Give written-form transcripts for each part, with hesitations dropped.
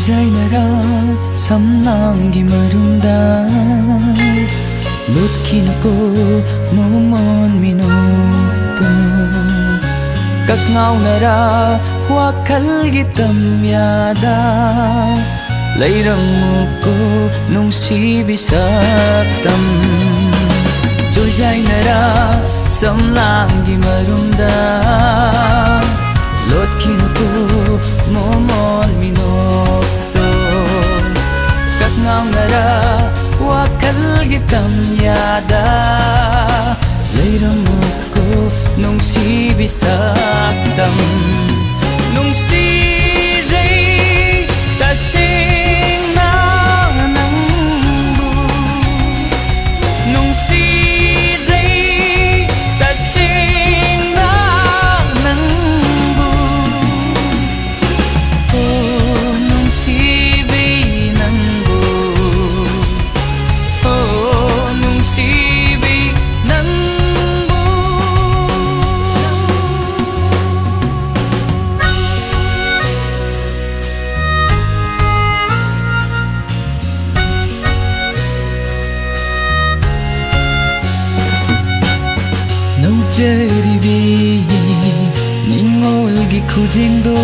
자이나라 삼랑기 마룬다 lut ko momon minuto các ngao nara hoa khal gitam yada lấy răng ko nung si bisaktam trôi dài nara sam lang gi marunda lut ko momon minuto các ngao nara hoa khal gitam yada lấy răng ko nung si bisaktam nung si dây ta sinh na nắng bu nung si dây ta sinh na nắng bu oh nung si bi nắng bu oh nung si bi nắng Jeribi ningolgi khujendo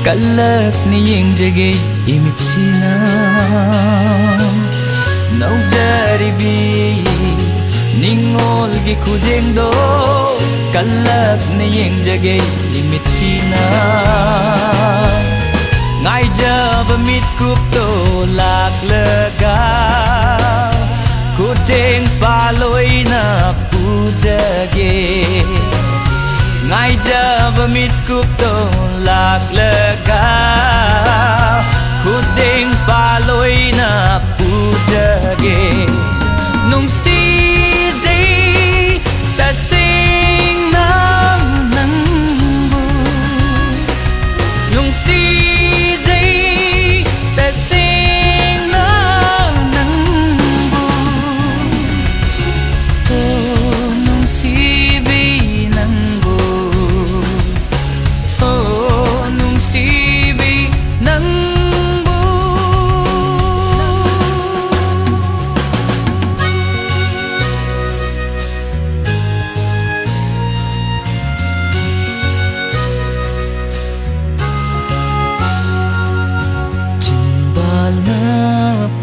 kalak ni yengjage imitsina nau jeribi ningolgi khujendo kalak ni yengjage imitsina ngai jab mit kup to lak laga khujeng paloi na jage ngai jab mit kup to lak laga khuding paloi na pu jage nung si jai ta sing nang nang bu nung si jai ta sing nang nang bu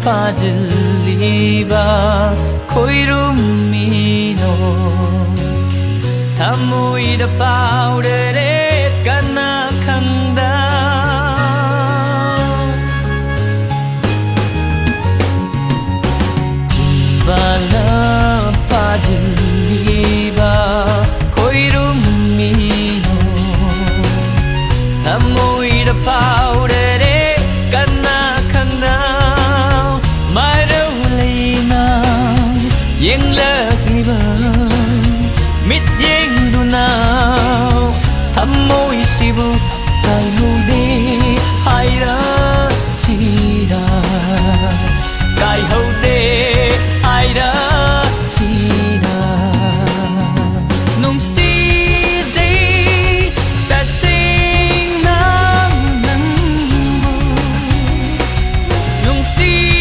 빠질리바 코이룸미노 타모이다 파우레레 까나칸다 짐발라 빠질리바 코이룸미노 타모이다 파우레레 까나칸다 yang lagiba mit yang dunau thamoi sibu tai hode haira sira kai hode haira sira nung si jai ta sing nang nang bu nung si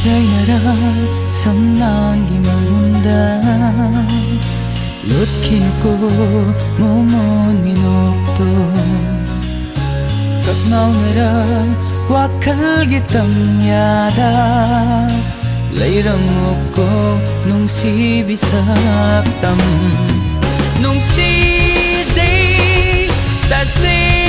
Jainara samlangi marunda lutkin ko momon minokto kaknau nara wakal gitam yada leirang ko nung si bisaktam nung si jai ta si